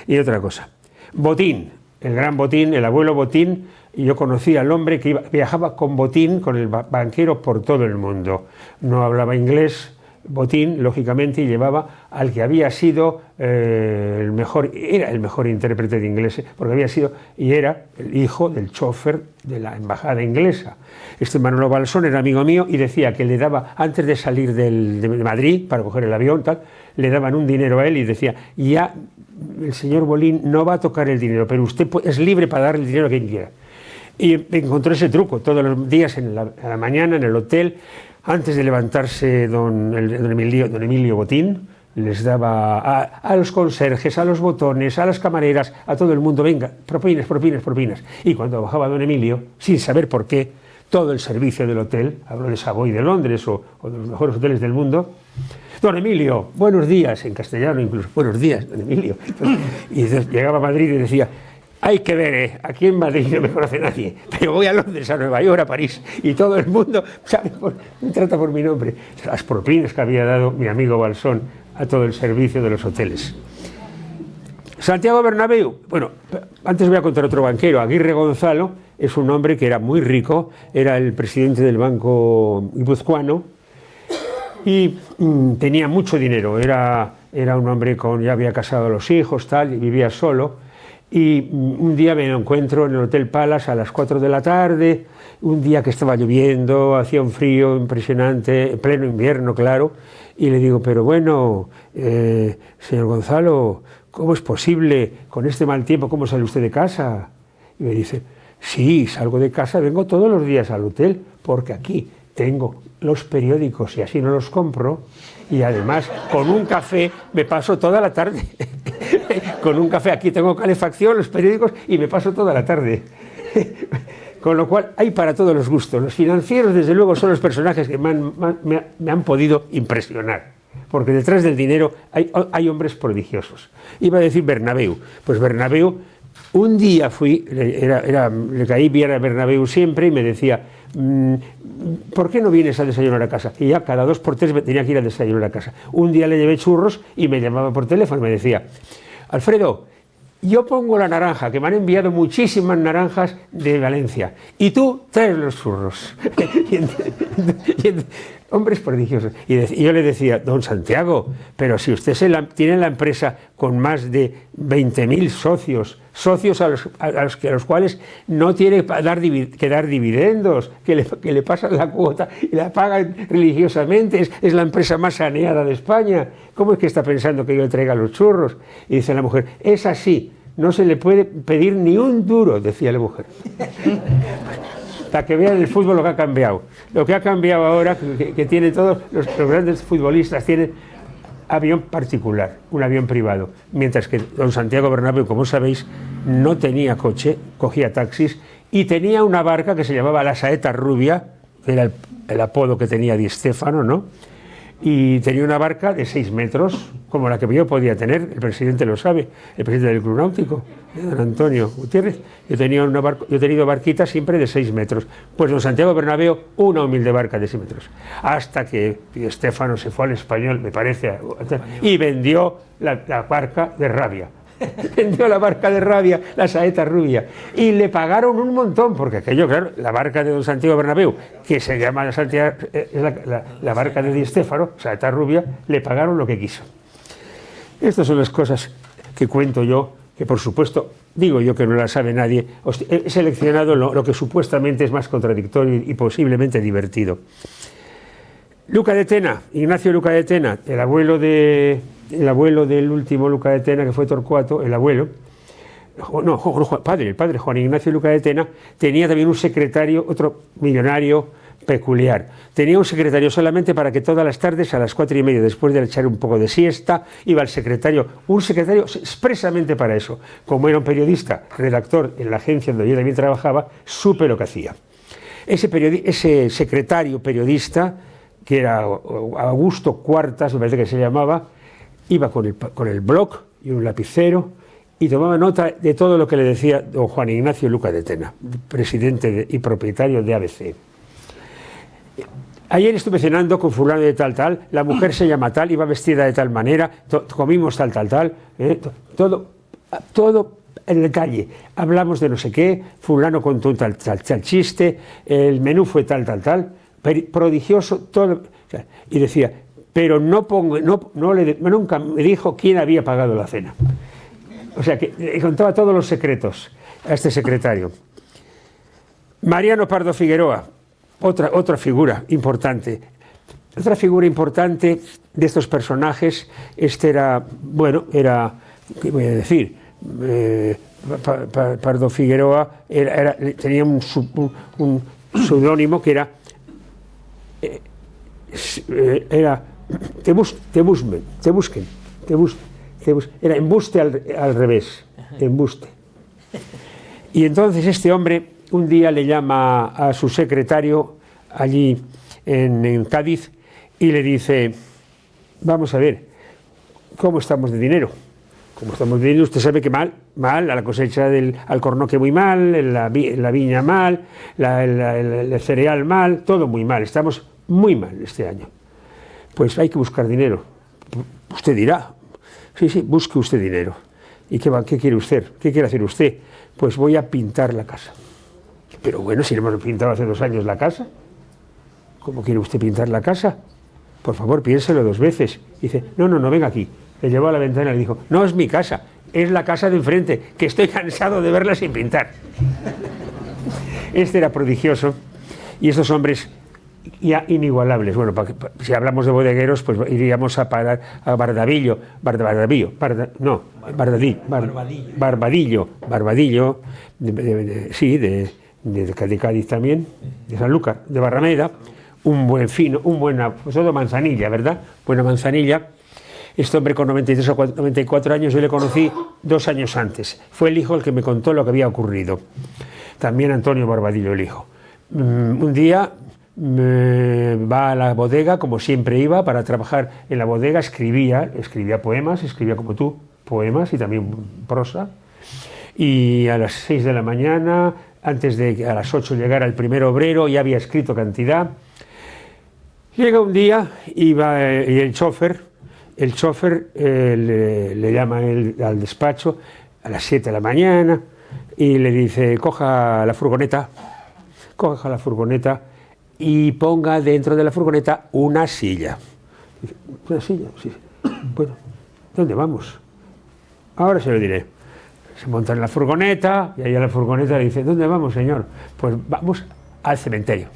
Y otra cosa, Botín, el gran Botín, el abuelo Botín, y yo conocí al hombre que viajaba con Botín, con el banquero, por todo el mundo. No hablaba inglés, botín, lógicamente, y llevaba al que había sido era el mejor intérprete de inglés, porque había sido y era el hijo del chofer de la embajada inglesa. Este Manolo Balsón era amigo mío y decía que le daba, antes de salir de Madrid para coger el avión, tal, le daban un dinero a él y decía, ya el señor Bolín no va a tocar el dinero, pero usted es libre para dar el dinero a quien quiera. Y encontró ese truco todos los días a la mañana en el hotel. Antes de levantarse don Emilio Botín, les daba a los conserjes, a los botones, a las camareras, a todo el mundo, venga, propinas, propinas, propinas. Y cuando bajaba don Emilio, sin saber por qué, todo el servicio del hotel, hablo de Savoy de Londres o de los mejores hoteles del mundo, don Emilio, buenos días, en castellano incluso, buenos días, don Emilio. Y llegaba a Madrid y decía, hay que ver, aquí en Madrid no me conoce nadie, pero voy a Londres, a Nueva York, a París, y todo el mundo me trata por mi nombre. Las propinas que había dado mi amigo Balsón a todo el servicio de los hoteles. Santiago Bernabéu, bueno, antes voy a contar otro banquero, Aguirre Gonzalo, es un hombre que era muy rico, era el presidente del Banco Guipuzcoano y tenía mucho dinero, era un hombre ya había casado a los hijos, tal, y vivía solo. Y un día me lo encuentro en el Hotel Palace a las 4 de la tarde, un día que estaba lloviendo, hacía un frío impresionante, en pleno invierno, claro, y le digo, pero bueno, señor Gonzalo, ¿cómo es posible con este mal tiempo, cómo sale usted de casa? Y me dice, sí, salgo de casa, vengo todos los días al hotel, porque aquí tengo los periódicos y así no los compro, y además con un café me paso toda la tarde. Con un café, aquí tengo calefacción, los periódicos y me paso toda la tarde. Con lo cual hay para todos los gustos. Los financieros, desde luego, son los personajes que me han podido impresionar, porque detrás del dinero hay hombres prodigiosos. Iba a decir Bernabéu. Pues Bernabéu, un día fui, le caí bien a Bernabéu siempre y me decía, ¿por qué no vienes a desayunar a casa? Y ya cada 2 por 3 me tenía que ir a desayunar a casa. Un día le llevé churros y me llamaba por teléfono y me decía, Alfredo, yo pongo la naranja, que me han enviado muchísimas naranjas de Valencia, y tú traes los churros. Hombres prodigiosos. Y yo le decía, don Santiago, pero si usted tiene la empresa con más de 20.000 socios a los cuales no tiene que dar dividendos, que le pasan la cuota y la pagan religiosamente, es la empresa más saneada de España, ¿cómo es que está pensando que yo le traiga los churros? Y dice la mujer, es así, no se le puede pedir ni un duro, decía la mujer. Para que vean el fútbol lo que ha cambiado. Lo que ha cambiado ahora, que tienen todos los grandes futbolistas, tienen avión particular, un avión privado. Mientras que don Santiago Bernabéu, como sabéis, no tenía coche, cogía taxis y tenía una barca que se llamaba la Saeta Rubia, que era el apodo que tenía Di Stéfano, ¿no? Y tenía una barca de 6 metros, como la que yo podía tener, el presidente lo sabe, el presidente del Club Náutico, don Antonio Gutiérrez. Yo he tenido barquitas siempre de 6 metros. Pues don Santiago Bernabéu, una humilde barca de 6 metros. Hasta que Di Stéfano se fue al Español, me parece, y vendió la barca de Rabia. Vendió la barca de Rabia, la Saeta Rubia, y le pagaron un montón, porque aquello, claro, la barca de don Santiago Bernabéu, que se llama la barca de Di Stéfano, Saeta Rubia, le pagaron lo que quiso. Estas son las cosas que cuento yo, que por supuesto, digo yo que no las sabe nadie. He seleccionado lo que supuestamente es más contradictorio y posiblemente divertido. Luca de Tena, Ignacio Luca de Tena, el abuelo del último Luca de Tena, que fue Torcuato, el abuelo, el padre Juan Ignacio Luca de Tena, tenía también un secretario, otro millonario peculiar. Tenía un secretario solamente para que todas las tardes, a las 4:30, después de echar un poco de siesta, iba el secretario, un secretario expresamente para eso. Como era un periodista, redactor en la agencia donde yo también trabajaba, supe lo que hacía. Ese secretario periodista, que era Augusto Cuartas, me parece que se llamaba, iba con el blog y un lapicero y tomaba nota de todo lo que le decía don Juan Ignacio Luca de Tena, presidente y propietario de ABC. Ayer estuve cenando con fulano de tal, la mujer se llama tal, iba vestida de tal manera, comimos tal, todo en detalle. Hablamos de no sé qué, fulano contó un tal chiste, el menú fue tal, prodigioso, todo. Y decía, pero nunca me dijo quién había pagado la cena. O sea, que le contaba todos los secretos a este secretario. Mariano Pardo Figueroa, otra figura importante. Otra figura importante de estos personajes, era, ¿qué voy a decir? Pardo Figueroa tenía un seudónimo que era te busquen, era embuste al revés, embuste. Y entonces este hombre un día le llama a su secretario allí en Cádiz y le dice: vamos a ver, ¿cómo estamos de dinero? ¿Cómo estamos de dinero? Usted sabe que mal, a la cosecha del alcornoque muy mal, la viña mal, el cereal mal, todo muy mal, estamos muy mal este año. Pues hay que buscar dinero. Usted dirá, sí, busque usted dinero. ¿Y qué quiere usted? ¿Qué quiere hacer usted? Pues voy a pintar la casa. Pero bueno, si hemos pintado hace 2 años la casa, ¿cómo quiere usted pintar la casa? Por favor, piénselo 2 veces. Dice, no, venga aquí. Le llevó a la ventana y le dijo, no es mi casa, es la casa de enfrente, que estoy cansado de verla sin pintar. Este era prodigioso, y estos hombres ya inigualables. Bueno, si hablamos de bodegueros, pues iríamos a parar a Barbadillo, de Cádiz también, de Sanlúcar, de Barrameda, un buen fino, pues todo manzanilla, ¿verdad? Buena manzanilla. Este hombre con 93 o 94 años, yo le conocí 2 años antes. Fue el hijo el que me contó lo que había ocurrido. También Antonio Barbadillo, el hijo. Un día va a la bodega, como siempre iba, para trabajar en la bodega, escribía poemas, escribía como tú, poemas y también prosa. Y a las 6 de la mañana, antes de que a las 8 llegara el primer obrero, ya había escrito cantidad. Llega un día y el chofer le llama al despacho a las 7 de la mañana y le dice, coja la furgoneta y ponga dentro de la furgoneta una silla. Dice, ¿una silla? Sí. Bueno, ¿dónde vamos? Ahora se lo diré. Se monta en la furgoneta y ahí a la furgoneta le dice, ¿dónde vamos, señor? Pues vamos al cementerio.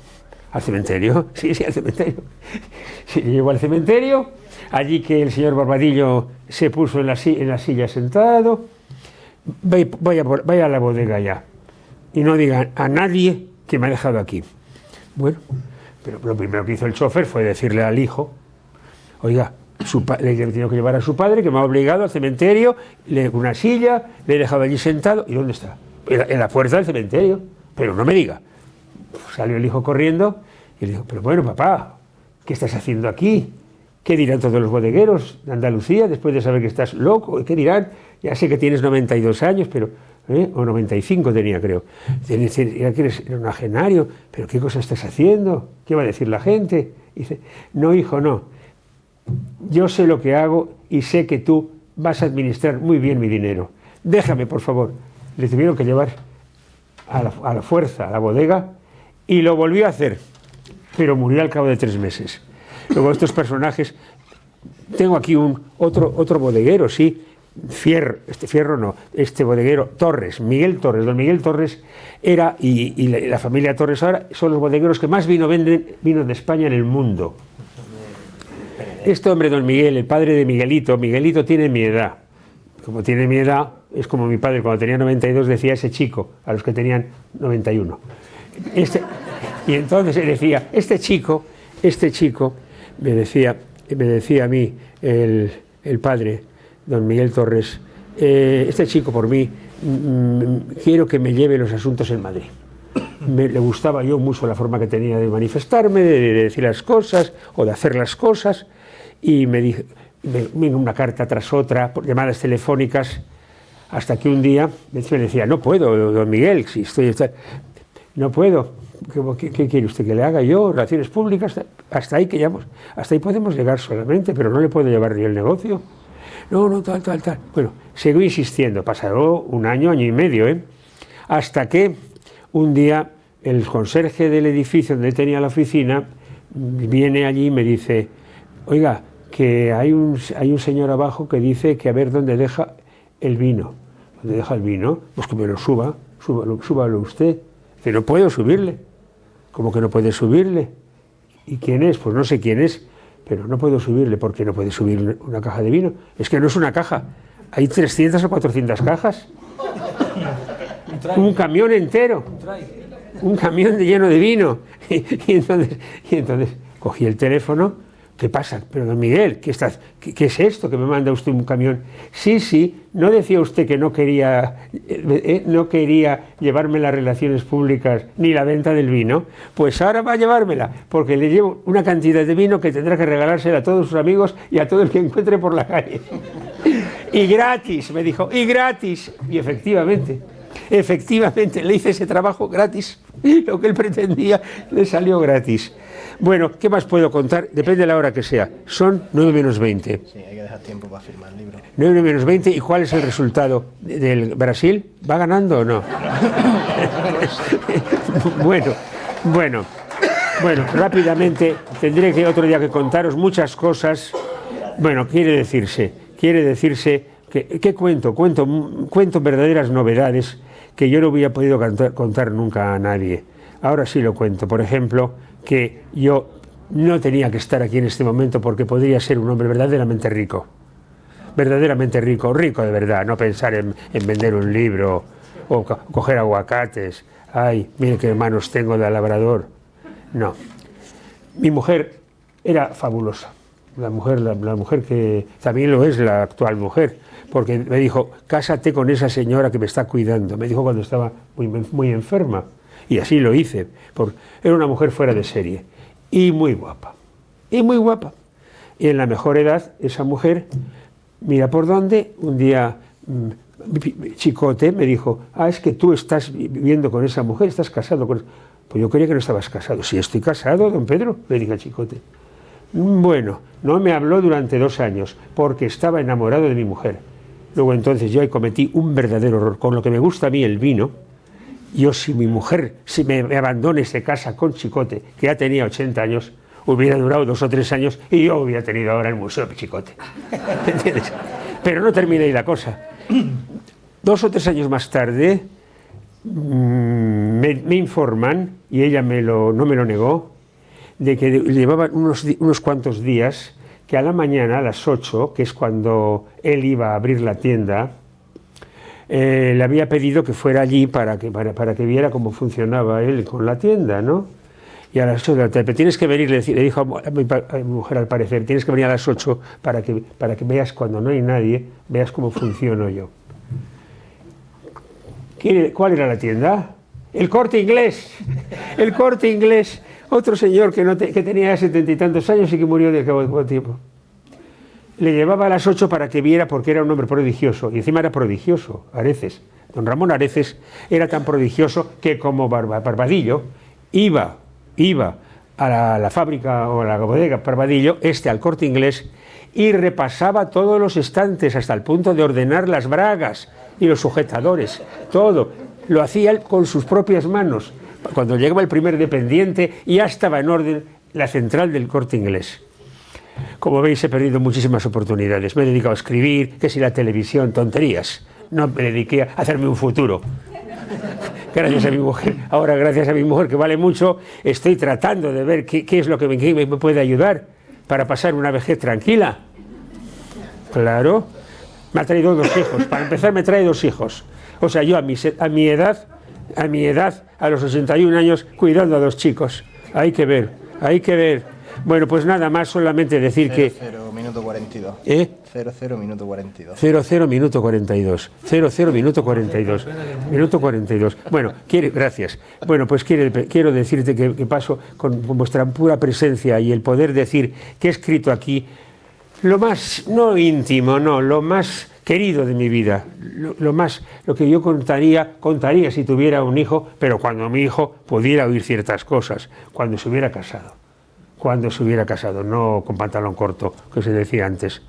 ¿Al cementerio? Sí, al cementerio. Sí, llegó al cementerio, allí que el señor Barbadillo se puso en la silla sentado. Vaya a la bodega ya y no digan a nadie que me ha dejado aquí. Bueno, pero lo primero que hizo el chofer fue decirle al hijo, oiga, le he tenido que llevar a su padre, que me ha obligado al cementerio, una silla, le he dejado allí sentado. ¿Y dónde está? En la puerta del cementerio. Pero no me diga. Salió el hijo corriendo y le dijo, pero bueno, papá, ¿qué estás haciendo aquí? ¿Qué dirán todos los bodegueros de Andalucía después de saber que estás loco? ¿Qué dirán? Ya sé que tienes 92 años, pero o 95 tenía, creo. Ya que eres un agenario, pero ¿qué cosa estás haciendo? ¿Qué va a decir la gente? Y dice, no, hijo, no. Yo sé lo que hago y sé que tú vas a administrar muy bien mi dinero. Déjame, por favor. Le tuvieron que llevar a la fuerza a la bodega y lo volvió a hacer, pero murió al cabo de 3 meses. Luego estos personajes, tengo aquí otro bodeguero, sí, este bodeguero Torres, Miguel Torres, don Miguel Torres era, y la familia Torres ahora son los bodegueros que más venden vino de España en el mundo. Este hombre, don Miguel, el padre de Miguelito tiene mi edad. Como tiene mi edad, es como mi padre cuando tenía 92 decía ese chico, a los que tenían 91. Y entonces él decía, este chico, me decía a mí el padre, don Miguel Torres, este chico por mí, quiero que me lleve los asuntos en Madrid. Le gustaba yo mucho la forma que tenía de manifestarme, de decir las cosas o de hacer las cosas, y me dijo, vino una carta tras otra, por llamadas telefónicas, hasta que un día me decía, no puedo, don Miguel, si no puedo, ¿qué quiere usted que le haga yo? Relaciones públicas, hasta ahí podemos llegar solamente, pero no le puedo llevar ni el negocio. No, tal. Bueno, seguí insistiendo, pasaron 1 año, año y medio, hasta que un día el conserje del edificio donde tenía la oficina viene allí y me dice, Oiga, que hay un señor abajo que dice que a ver dónde deja el vino. ¿Dónde deja el vino? Pues que me lo súbalo usted. Que no puedo subirle. ¿Cómo que no puede subirle? ¿Y quién es? Pues no sé quién es, pero no puedo subirle. ¿Por qué no puede subir una caja de vino? Es que no es una caja, hay 300 o 400 cajas. Un camión entero. Un camión lleno de vino. Y entonces cogí el teléfono. ¿Qué pasa? Pero don Miguel, ¿qué es esto que me manda usted un camión? Sí, ¿no decía usted que no quería llevarme las relaciones públicas ni la venta del vino? Pues ahora va a llevármela, porque le llevo una cantidad de vino que tendrá que regalársela a todos sus amigos y a todo el que encuentre por la calle. Y gratis, me dijo, y gratis. Y efectivamente, le hice ese trabajo gratis. Lo que él pretendía le salió gratis. Bueno, ¿qué más puedo contar? Depende de la hora que sea. Son 9 menos 20. Sí, hay que dejar tiempo para firmar el libro. 9 menos 20. ¿Y cuál es el resultado del Brasil? ¿Va ganando o no? Bueno, rápidamente, tendré que otro día que contaros muchas cosas. Bueno, quiere decirse que cuento verdaderas novedades que yo no hubiera podido contar nunca a nadie. Ahora sí lo cuento. Por ejemplo, que yo no tenía que estar aquí en este momento porque podría ser un hombre verdaderamente rico, rico de verdad, no pensar en vender un libro o coger aguacates. Ay, mire qué manos tengo de labrador. No. Mi mujer era fabulosa. La mujer que también lo es la actual mujer, porque me dijo, cásate con esa señora que me está cuidando. Me dijo cuando estaba muy enferma. Y así lo hice, porque era una mujer fuera de serie y muy guapa. Y en la mejor edad, esa mujer, mira por dónde, un día Chicote me dijo, es que tú estás viviendo con esa mujer, estás casado con esa. Pues yo creía que no estabas casado. Sí, estoy casado, don Pedro, le dije a Chicote. Bueno, no me habló durante 2 años, porque estaba enamorado de mi mujer. Luego entonces yo ahí cometí un verdadero error. Con lo que me gusta a mí el vino, yo si mi mujer, si me abandona y se casa con Chicote, que ya tenía 80 años, hubiera durado 2 o 3 años y yo hubiera tenido ahora el Museo de Chicote. ¿Entiendes? Pero no termina ahí la cosa. 2 o 3 años más tarde me informan, y ella no me lo negó, de que llevaban unos cuantos días que a la mañana, a las 8, que es cuando él iba a abrir la tienda, le había pedido que fuera allí para que viera cómo funcionaba él con la tienda, ¿no? Y a las 8 de la tarde, tienes que venir, le dijo a mi mujer al parecer, tienes que venir a las 8 para que veas cuando no hay nadie, veas cómo funciono yo. ¿Cuál era la tienda? El Corte Inglés. El Corte Inglés. Otro señor que tenía 70 y tantos años y que murió de cabo de poco tiempo. Le llevaba a las 8 para que viera, porque era un hombre prodigioso, y encima era prodigioso, Areces. Don Ramón Areces era tan prodigioso que como Barbadillo iba a la fábrica o a la bodega Barbadillo, al Corte Inglés, y repasaba todos los estantes hasta el punto de ordenar las bragas y los sujetadores, todo. Lo hacía él con sus propias manos. Cuando llegaba el primer dependiente, ya estaba en orden la central del Corte Inglés. Como veis, he perdido muchísimas oportunidades. Me he dedicado a escribir, que si la televisión, tonterías. No me dediqué a hacerme un futuro. Gracias a mi mujer. Ahora, gracias a mi mujer, que vale mucho, estoy tratando de ver qué es lo que me puede ayudar para pasar una vejez tranquila. Claro. Me ha traído 2 hijos. Para empezar, me trae 2 hijos. O sea, yo a mi edad, a los 61 años, cuidando a 2 chicos. Hay que ver. Bueno, pues nada más, solamente decir 00 minuto 42. 00 minuto 42. 00 minuto 42. 00 minuto 42. Minuto 42. Bueno, gracias. Bueno, pues quiero decirte que paso con vuestra pura presencia y el poder decir que he escrito aquí lo más, no íntimo, no, lo más querido de mi vida, lo que yo contaría si tuviera un hijo, pero cuando mi hijo pudiera oír ciertas cosas, cuando se hubiera casado, no con pantalón corto, que se decía antes.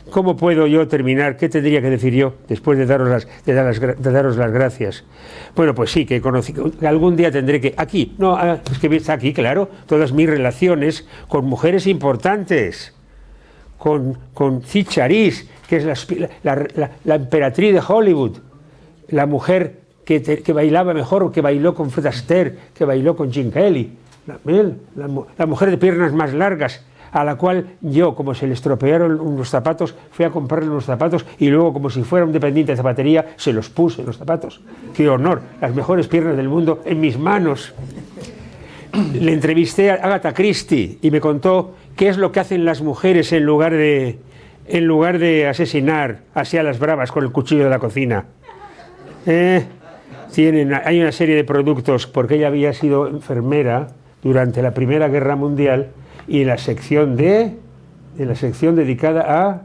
¿Cómo puedo yo terminar? ¿Qué tendría que decir yo después de daros las gracias? Bueno, pues sí, que algún día tendré que... Aquí, no, es que está aquí, claro, todas mis relaciones con mujeres importantes. con Cicharis, que es la emperatriz de Hollywood, la mujer que bailaba mejor, que bailó con Fred Astaire, que bailó con Gene Kelly, la mujer de piernas más largas, a la cual yo, como se le estropearon unos zapatos, fui a comprarle unos zapatos y luego, como si fuera un dependiente de zapatería, se los puse los zapatos. ¡Qué honor! Las mejores piernas del mundo en mis manos. Le entrevisté a Agatha Christie y me contó qué es lo que hacen las mujeres en lugar de asesinar así a las bravas con el cuchillo de la cocina. Hay una serie de productos, porque ella había sido enfermera durante la Primera Guerra Mundial, y en la sección dedicada a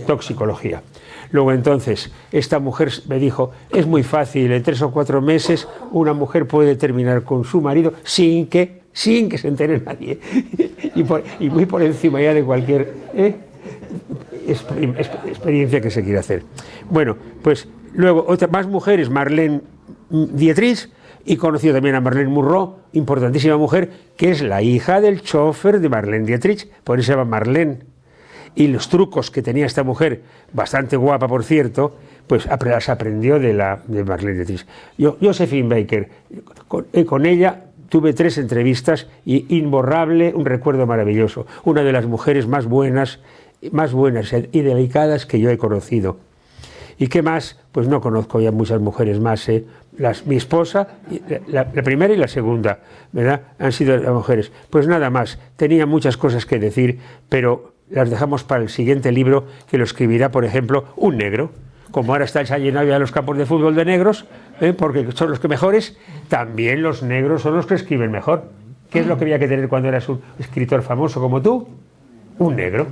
toxicología. Luego entonces esta mujer me dijo, es muy fácil, en 3 o 4 meses una mujer puede terminar con su marido sin que se entere nadie y muy por encima ya de cualquier experiencia que se quiera hacer. Bueno, pues luego más mujeres, Marlene Dietrich, y conocido también a Marlene Monroe, importantísima mujer, que es la hija del chofer de Marlene Dietrich, por eso se llama Marlene. Y los trucos que tenía esta mujer, bastante guapa por cierto, pues las aprendió de Marlene Dietrich. Josephine Baker, con ella tuve 3 entrevistas y imborrable, un recuerdo maravilloso. Una de las mujeres más buenas y delicadas que yo he conocido. ¿Y qué más? Pues no conozco ya muchas mujeres más. Mi esposa, la primera y la segunda, ¿verdad? Han sido las mujeres. Pues nada más. Tenía muchas cosas que decir, pero las dejamos para el siguiente libro, que lo escribirá, por ejemplo, un negro. Como ahora está llenado ya los campos de fútbol de negros, porque son los que mejores, también los negros son los que escriben mejor. ¿Qué es lo que había que tener cuando eras un escritor famoso como tú? Un negro.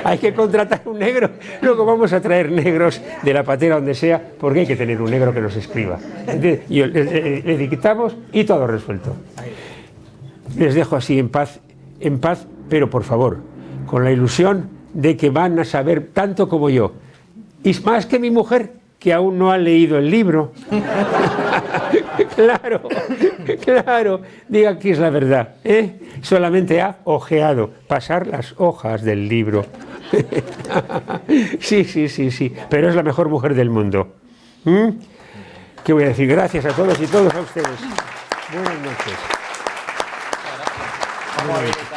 Hay que contratar un negro. Luego vamos a traer negros de la patera donde sea, porque hay que tener un negro que nos escriba. Y le dictamos y todo resuelto. Les dejo así en paz, pero por favor, con la ilusión de que van a saber tanto como yo, y más que mi mujer, que aún no ha leído el libro. Claro, diga que es la verdad, solamente ha ojeado, pasar las hojas del libro. Sí, pero es la mejor mujer del mundo. ¿Qué voy a decir? Gracias a todos y todas a ustedes. Buenas noches. Vamos a visitar.